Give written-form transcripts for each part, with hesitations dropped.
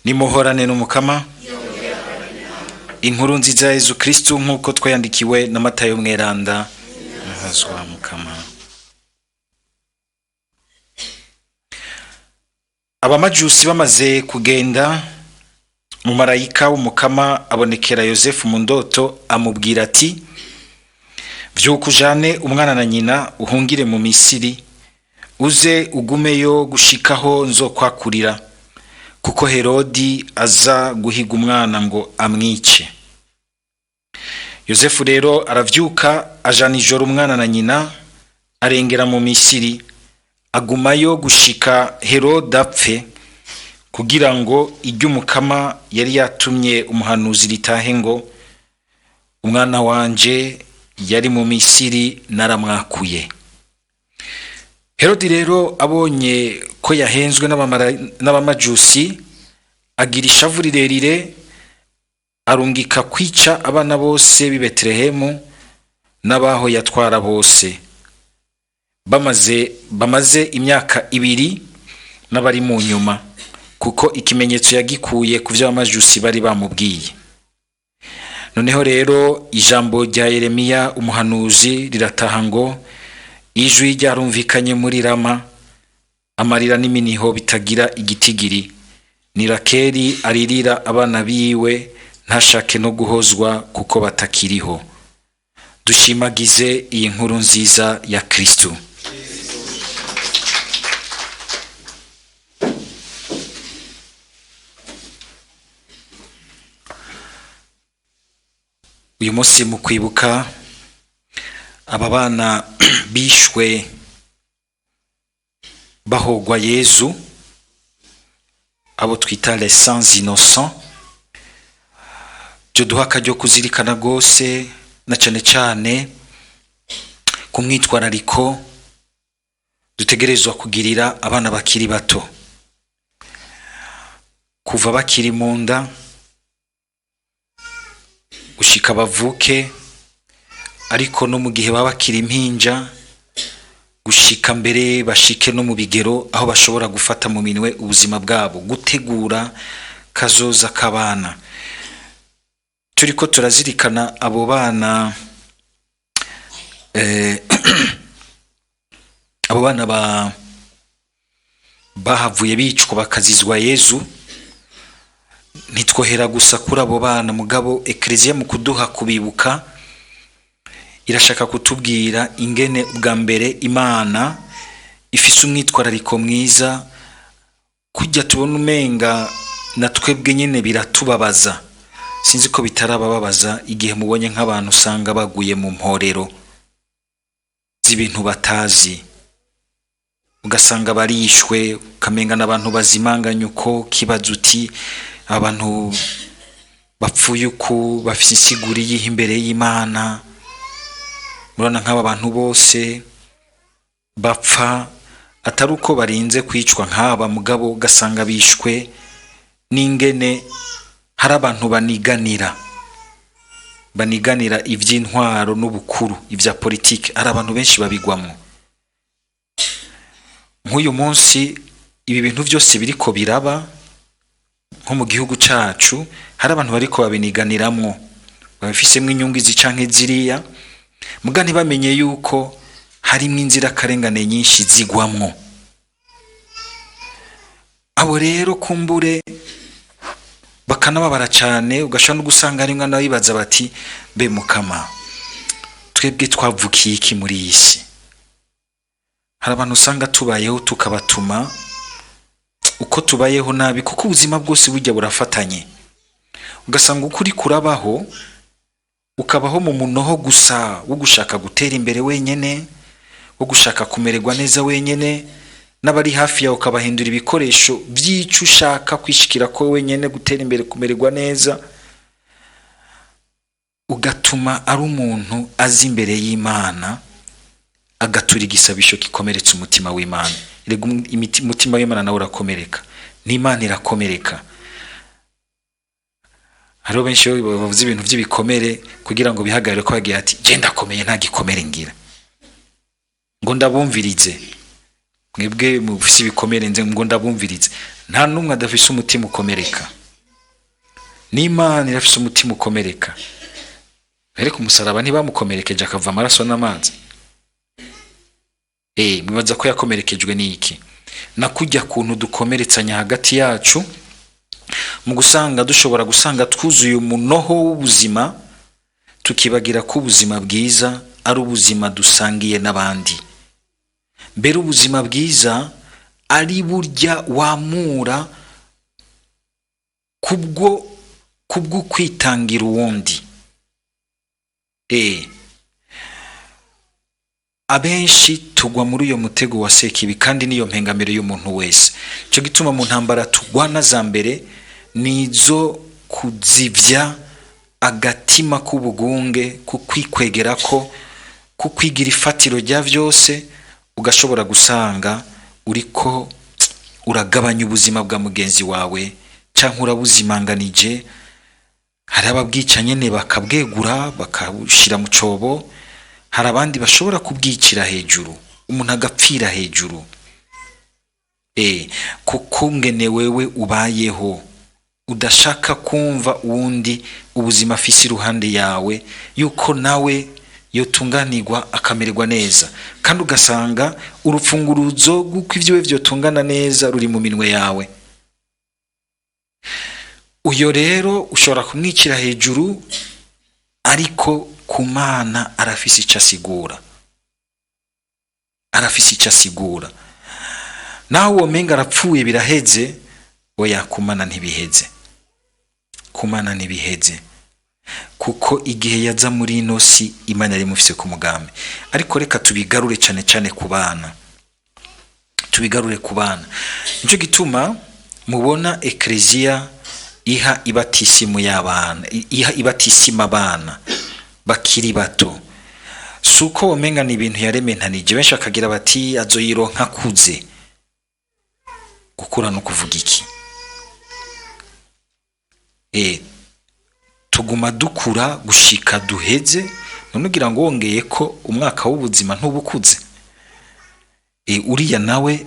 nimuhorane n'umukama. Inkuru nziza ya Yesu Kristo nk'uko twayandikiwe na Matayo mweranda. Ahazwa mukama. Abamajusi bamaze kugenda, umumarayika w'umukama abonekera Yosefu mu ndoto amubwira ati: vyuka ujane umwana na nyina uhungire mu Misiri, uze ugumeyo gushikaho nzokwakurira, kuko Herodi aza guhiga umwana ngo amwice. Yosefu rero aravyuka ajana ijoro umwana na nyina, arengera mu Misiri, agumayo gushika Herode apfe, kugira ngo iry'umukama yari yatumye umuhanuzi ritahe ngo: umwana wanje yari mu Misiri naramwakuye. Herode rero abonye ko yahenzwe n'abamajusi, agira ishavu rirerire, arungika kwica abana bose b'i Betelehemu n'abaho yatwara bose. Bamaze imyaka 2 n'abari mu nyuma, kuko ikimenyetso yagikuye ku vy'abamajusi bari bamubwiye. Noneho rero ijambo rya Yeremiya umuhanuzi rirataha ngo: ijwi ryarumvikanye muri Rama, amarira n'iminiho bitagira igitigiri. Ni Rakeli aririra abana biwe, ntashake no guhozwa kuko batakiriho. Dushimagize iyi nkuru nziza ya Kristo. Uyu munsi mu kwibuka aba bana bishwe bahogwa Yezu, abo twita les sans innocents, byo duha akaryo kuzirikana gose na cyane cyane ku mwitwarariko dutegerezwa kugirira abana bakiri bato, kuva bakiri mu nda gushika bavuke, ariko no mu gihe baba bakiri impinja gushika mbere bashike no mu bigero aho bashobora gufata mu minwe ubuzima bwabo, gutegura kazoza kabana. Turiko turazirikana abo bana abo bana bahavuye bicwa bakazizwa Yezu. Ntitwohera gusa kuri abo bana, mugabo Eklezia mu kuduha kubibuka irashaka kutubwira ingene bwa mbere Imana ifise umwitwarariko mwiza, kujya tubona umenga na twebwe nyene biratubabaza. Sinzi ko bitarababaza igihe mubonye nk'abantu usanga baguye mu mporero z'ibintu batazi, ugasanga barishwe, ukamenga n'abantu bazimanganye uko kibaza uti abantu bapfuye uku bafise insiguri yihe imbere y'Imana. Murana nk'aba bantu bose bapfa atari uko barinze kwicwa nk'aba, mugabo ugasanga bishwe n'ingene hari abantu baniganira ivy'intwaro n'ubukuru, ivya politike, ari abantu benshi babigwamo. Nk'uyu munsi ibi bintu byose biriko biraba nko mu gihugu cacu, hari abantu bariko babiniganiramwo, babifisemwe inyungu izi canke ziriya, muga ntibamenye yuko harimwo inzira karengane nyinshi zigwamwo. Abo rero kumbure bakanababara cane, ugashobora no gusanga ari mwana bibaza bati: mbe mukama, twebwe twavukiye iki muri iyi si? Hari abantu usanga tubayeho tukabatuma uko tubayeho nabi, kuko ubuzima bwose burya burafatanye. Ugasanga ukuri kurabaho, ukabaho mu munoho gusa wo gushaka gutera imbere wenyene, wo gushaka kumererwa neza wenyene, n'abari hafi yawe ukabahindura ibikoresho by'icyo ushaka kwishikira ko wenyene, gutera imbere, kumererwa neza, ugatuma ari umuntu azi imbere y'Imana agatura igisabisho kikomeretsa umutima w'Imana. Umutima w'Imana nawe urakomereka, n'Imana irakomereka. Hariho benshi bavuze ibintu by'ibikomere kugira ngo bihagarire ko bagiye ati: je ndakomeye nta gikomere ngira, ngo ndabumvirize. mwebwe mufise ibikomere nze ngo ndabumvirize, nta numwe adafise umutima ukomereka. N'Imana irafise umutima ukomereka. Ariko umusaraba ntibamukomerekeje akava amaraso n'amazi. Mwibaza ko yakomerekejwe n'iki? Nakujya kuntu dukomeretsanya hagati yacu, mu gusanga dushobora gusanga twuzuye umunoho w'ubuzima, tukibagira ko ubuzima bwiza ari ubuzima dusangiye n'abandi. Mbere ubuzima bwiza ari burya wamura kubwo kwitangira uwundi. Abenshi tugwa muri uyo mutego wa sekibi, kandi niyo mpengamiro y'umuntu wese. Cyo gituma mu ntambara tugwana za mbere nizo kuzivya agatima k'ubugunge, kukwikwegera ko, kukwigira ifatiro rya vyose, ugashobora gusanga uriko uragabanya ubuzima bwa mugenzi wawe canke urabuzimanganije. Hari ababwica nyene bakabwegura bakabushira mu cobo, hari abandi bashobora kubwicira hejuru, umuntu agapfira hejuru. Kuko ngene wewe ubayeho udashaka kumva uwundi ubuzima afise iruhande yawe, yuko nawe yotunganirwa akamererwa neza, kandi ugasanga urupfunguruzo rw'uko ivyo vyotungana neza ruri mu minwe yawe. Uyo rero ushobora kumwicira hejuru, ariko ku Mana arafise icyo asigura, arafise icyo asigura. Naho uwo menga arapfuye biraheze, oya ku Mana ntibiheze, ku Mana ntibiheze, kuko igihe yaza muri ino si Imana yari mufise ku mugambi. Ariko reka tubigarure cyane cyane ku bana, tubigarure ku bana. Nico gituma mubona Ecclesia iha ibatisimu y'abana, iha ibatisima abana bakiri bato. Suko womenga ni ibintu yarementanije, benshi akagira bati azoyironka kuze. Gukura no kuvuga iki? Tuguma dukura gushika duheze, none ugira ngo wongeye ko umwaka w'ubuzima ntubukuze. Uriya nawe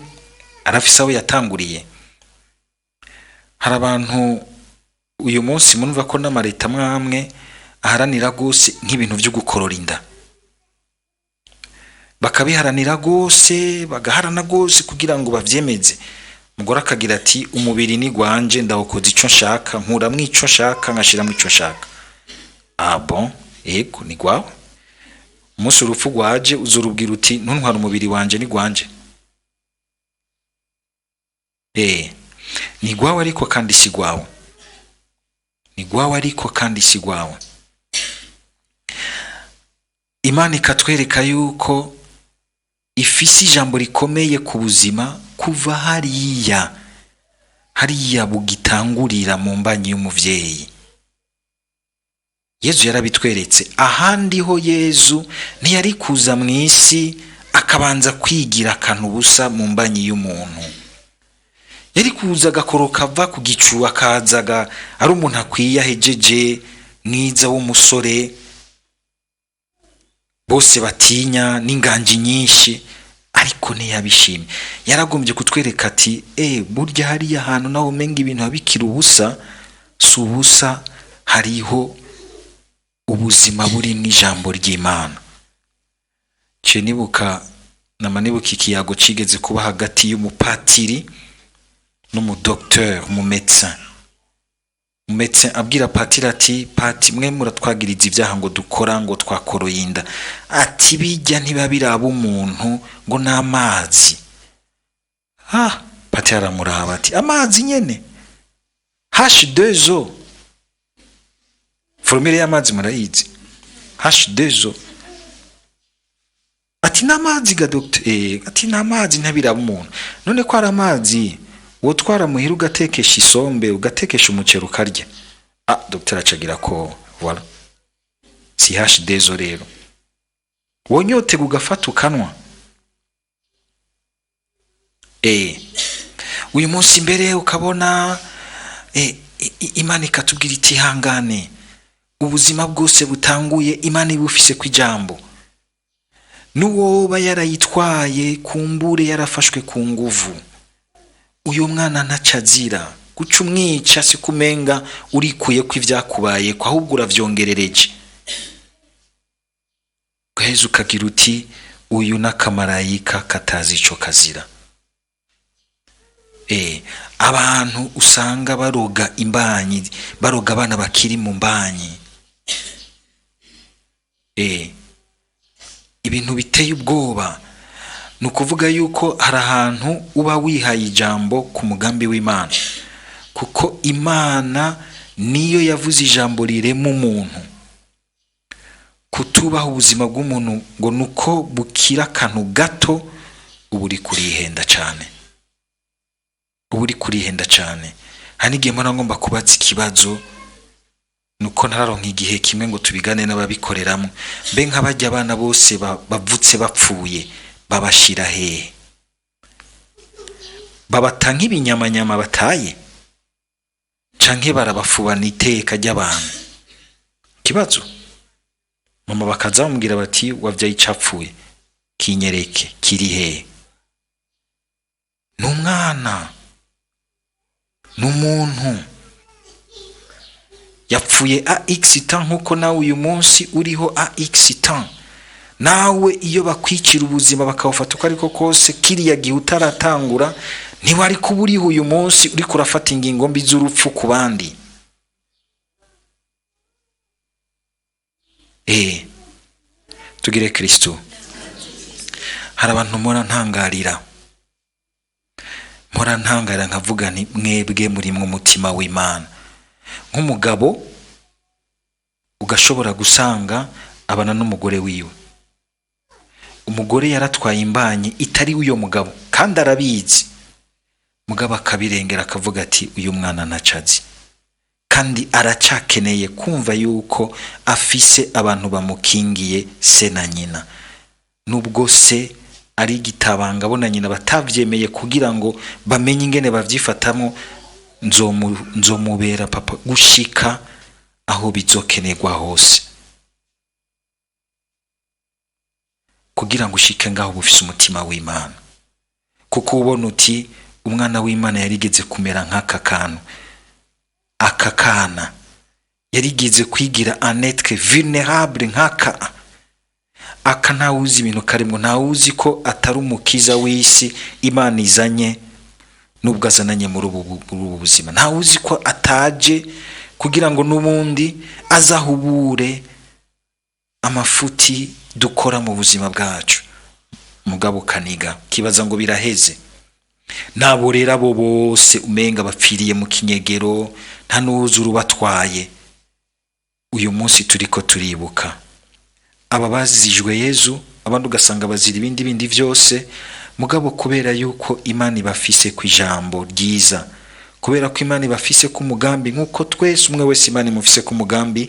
arafise aho yatanguriye. Hari abantu uyu munsi munumva ko n'amareta mwamwe aharanira gose nk'ibintu byo gukorora inda, bakabiharanira gose, bagaharana gose kugira ngo bavyemeze. Mugore akagira ati umubiri ni gwanje, ndawukoza ico nshaka, nkura mwico nshaka, nkashira mwico nshaka. Bon, ego ni gwawe. Umunsi urupfu gwaje uzurubwira uti ntuntwara umubiri wanje, ni gwanje. Ni gwawe ariko kandi si gwawe, ni gwawe ariko kandi si gwawe. Imana ikatwereka yuko ifise ijambo rikomeye ku buzima kuva hariya bugitangurira mu mbanyi y'umuvyeyi. Yezu yarabitweretse. Ahandi ho Yezu ntiyari kuza mw'isi akabanza kwigira akantu busa mu mbanyi y'umuntu. Yari kuza agakoroka ava ku gicu, akazaga ari umuntu akwiye ahejeje mwiza w'umusore bose batinya n'inganji nyinshi, ariko ntiyabishimye. Yaragombye kutwereka ati burya hariya ahantu naho umenga ibintu habikira ubusa, si ubusa, hariho ubuzima buri mw'ijambo ry'Imana. Nibuka ikiyago cigeze kuba hagati y'umupatiri n'umudokteur, umumédecin abwira patiri ati, pati mwe muratwagiriza ibyaha ngo dukora, ngo twakoroye inda. Ati bijya ntibabiraba umuntu ngo n'amazi. Patiri aramuraba ati amazi nyene, H2O, formule y'amazi murayizi, H2O. Ati n'amazi ga docteur, ati n'amazi ntabiraba umuntu. None ko ari amazi wotwara muhira ugatekesha isombe, ugatekesha umuceri ukarya. Docteur acagira ko voilà, si H2O rero. Wonyote ugafata ukanwa. Uyu munsi imbere ukabona Imana ikatubwira iti hangane, ubuzima bwose butanguye Imana ibufise ku ijambo. n'uwoba yarayitwaye kumbure yarafashwe ku nguvu, uyu mwana ntaco azira. Guca umwica si kumenga urikuye ko ivyakubaye ko, ahubwo uravyongerereje, ugaheza ukagira uti uyu n'akamarayika katazi ico kazira. Abantu usanga baroga imbanyi, baroga abana bakiri mu mbanyi, ibintu biteye ubwoba. Ni ukuvuga yuko hari ahantu uba wihaye ijambo ku mugambi w'Imana, kuko Imana niyo yavuze ijambo rirema umuntu. Kutubaha ubuzima bw'umuntu ngo nuko bukira akantu gato, uba uri kurihenda cyane, uba uri kurihenda cyane. Hari n'igihe mbona ngomba kubaza ikibazo, nuko ntararonka igihe kimwe ngo tubigane n'ababikoreramo. Mbe nk'abajya abana bose bavutse bapfuye babashira hehe? Babata nk'ibinyamanyama bataye, canke barabafubana iteka ry'abantu? Kibazo. Mama bakaza bamubwira bati wavyaye icapfuye, kinyereke, kiri hehe? N'umwana, n'umuntu yapfuye AX temps, nkuko nawe uyu munsi uriho AX temps. Nawe iyo bakwikira ubuzima bakawufata uko ariko kose, kiriya gihe utaratangura ntiwari kuba uriho uyu munsi uri kurafata ingingo mbi z'urupfu ku bandi. Tugire Kristo. Hari abantu mpora ntangarira nkavuga nti mwebwe muri mu mutima w'Imana. Nk'umugabo ugashobora gusanga abana n'umugore wiwe, umugore yaratwaye imbanyi itari uyo mugabo kandi arabizi, mugabo akabirengera akavuga ati uyu mwana ntacazi, kandi aracakeneye kumva yuko afise abantu bamukingiye se na nyina. Nubwo se ari gitabanga bona nyina batavyemeye kugira ngo bamenye ingene bavyifatamo, nzomubera papa gushika aho bizokenerwa hose, kugira ngo ushike ngaho bufise umutima w'Imana. Kuko ubona uti umwana w'Imana yarigeze kumera nk'aka kantu, aka kana yarigeze kwigira un être vulnérable nk'aka. Aka ntawuzi ibintu karimo, ntawuzi ko atari umukiza w'isi Imana izanye, nubwo azananye muri ubu buzima. Ntawuzi ko ataje kugira ngo n'ubundi azahubure amafuti dukora mu buzima bwacu. Mugabo kaniga kibaza ngo biraheze. Nabo rero abo bose umenga bapfiriye mu kinyegero, nta nuzu rubatwaye. Uyu munsi turiko turibuka aba bazijwe Yezu, abandi ugasanga bazira ibindi byose, mugabo kubera yuko Imana ibafise ku ijambo ryiza, kubera ko Imana ibafise ku mugambi, nkuko twese umwe wese Imana imufise ku mugambi.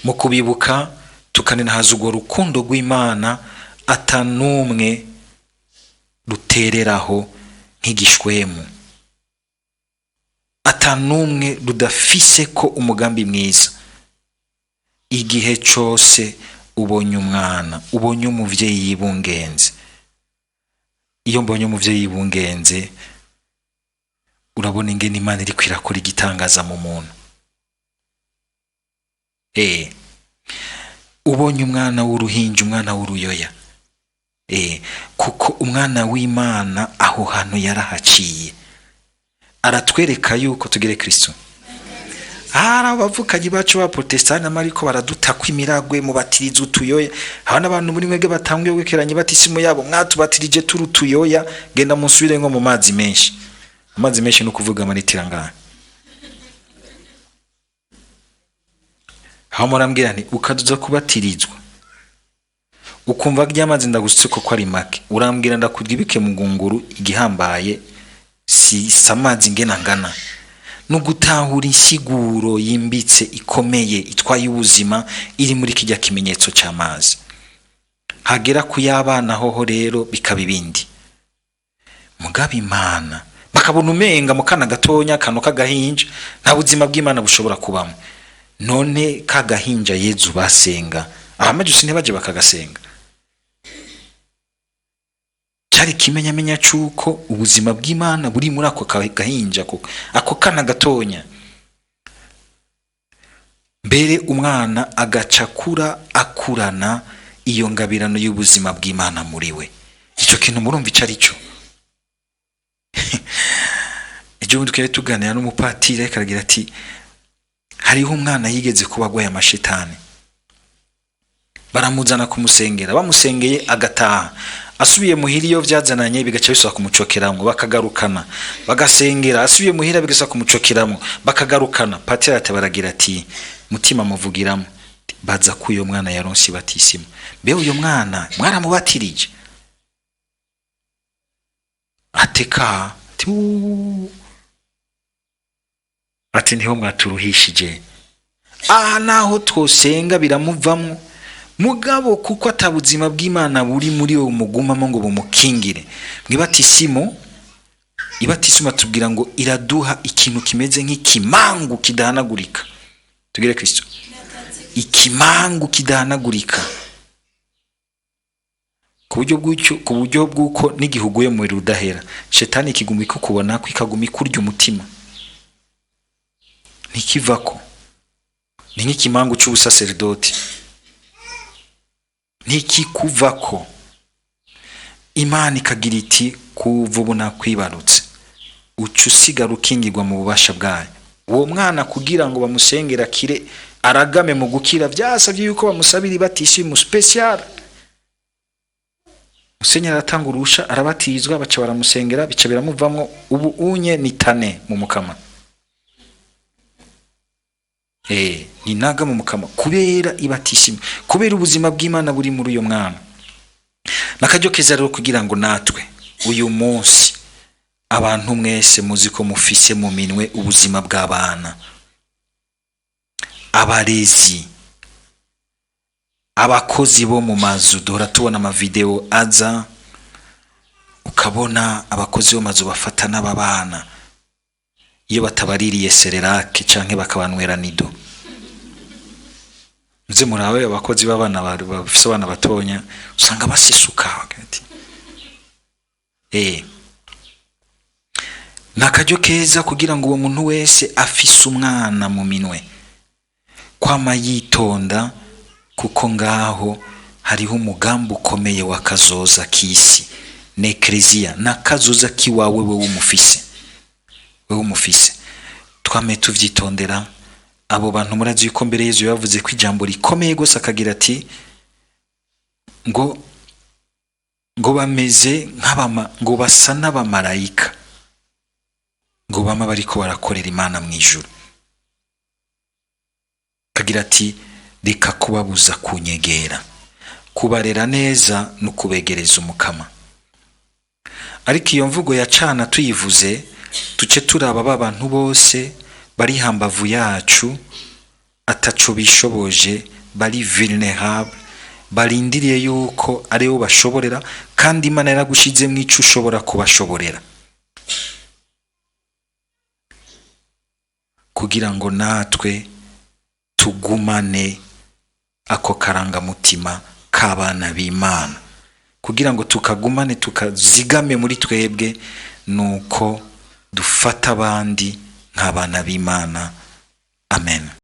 Mu kubibuka tukaninahaza urwo rukundo rw'Imana atanumwe rutereraho nk'igishwemu, atanumwe rudafise ko umugambi mwiza. Igihe cyose ubonye umwana, ubonye umuvyeyi yibungenze. Iyo mbonye umuvyeyi yibungenze, urabona ingene Imana iri kwirakora igitangaza mu muntu. Ubonye umwana w'uruhinja, umwana w'uruyoya, kuko umwana w'Imana aho hantu yarahaciye, aratwereka yuko tugire Kristo. Abavukanyi bacu ba Protestani amariko baraduta kwimiragwe mu batiriza utuyoya. Abana abantu muri mwege batanguye gukeranya batisimu yabo, mwatubatirije turutuyoya, genda musubire nko mu mazi menshi. Amazi menshi no kuvuga amaritira ngana. Aho murambwira nti ukaduza kubatirizwa, ukumva ry'amazi ndagusutse ko ari make, urambwira ndakudibike mu ngunguru igihambaye si samazi ngena ngana. No gutahura insiguro yimbitse ikomeye itwaye ubuzima iri muri kijya kimenyetso cy'amazi. Hagera ku y'abana hoho rero bikaba ibindi. Mugabe Imana bakabona umenga mu kana gatonya kano kagahinja nta buzima bw'Imana bushobora kubamo. None kagahinja Yezu basenga, abamajusi ntibaje bakagasenga. cyari kimenyamenya cy'uko ubuzima bw'Imana buri muri ako gahinja, ako kana gatonya. Mbere umwana agacakura akurana iyo ngabirano y'ubuzima bw'Imana muri we. Icyo kintu murumva icyo ari cyo. Ejo bundi twari tuganira n'umupatiri akaragira ati hariho umwana yigeze kuba agwaye amashitani, baramuzana kumusengera, bamusengeye agataha, asubiye muhira iyo byazananye bigaca bisaba kumucokeramwo bakagarukana, bagasengera asubiye muhira bigasaba kumucokeramwo bakagarukana. Patiri ati baragira ati mutima muvugiramo, baza ku uyo mwana yaronse batisima, mbe uyo mwana mwaramubatirije? Ateka ati niho mwaturuhishije. Naho twosenga biramuvamwo, mugabo kuko atabuzima bw'Imana buri muri uwo mugumamo ngo bumukingire. Mwibatisimo, ibatisimo tubwira ngo iraduha ikintu kimeze nk'ikimangu kidahanagurika. Tugire Kristo, ikimangu kidahanagurika, ku buryo bw'uko n'igihuguye mu rudahera, shetani kigumi kukubona ko ikagumi kurya umutima, ntikivako. Ni nk'ikimangu cy'ubusaserdoti, ntikikuvako. Imana ikagira iti kuva ubu nakwibarutse, uca usigara ukingirwa mu bubasha bwayo. Uwo mwana kugira ngo bamusengera kire aragame mu gukira, byasabye yuko bamusabira ibatisimu special. Musenyeri aratanga urusha, arabatizwa, baca baramusengera, bica biramuvamwo. Ubu unye ni tane mu mukama, ni naga mu mukama, kubera ibatisimu, kubera ubuzima bw'Imana buri muri uyo mwana. Nakajyo keza rero kugira ngo natwe uyu munsi abantu mwese muzi ko mufise mu minwe ubuzima bw'abana, abarezi, abakozi bo mu mazu. Duhora tubona amavideo aza, ukabona abakozi bo mazu bafata n'ababana iyo batabaririye serelake canke bakabanwera nido. Nze murabe abakozi b'abana bafise abana batonya usanga basisuka hagati. Nakajyo keza kugira ngo uwo muntu wese afise umwana mu minwe kwama yitonda, kuko ngaho hariho umugambi ukomeye wakazoza k'isi n'eklezia, nakazoza kiwawe wewe umufise. Twame tuvyitondera. Abo bantu murazi yuko mbere Yesu yavuze ko ijambo rikomeye gose akagira ati ngo bameze ngo basa n'abamarayika, ngo bama bariko barakorera Imana mu ijuru. Akagira ati reka kubabuza kunyegera, kubarera neza no kubegereza umukama. Ariko iyo mvugo yacana tuyivuze, tuce turaba babantu bose bari hambavu yacu ataco bishoboje, bari vulnerable, barindiriye yuko aribo bashoborera, kandi Imana yaragushize mu ico ushobora kubashoborera, kugira ngo natwe tugumane ako karangamutima k'abana b'Imana, kugira ngo tukagumane tukazigame muri twebwe, nuko dufata abandi nk'abana b'Imana. Amen.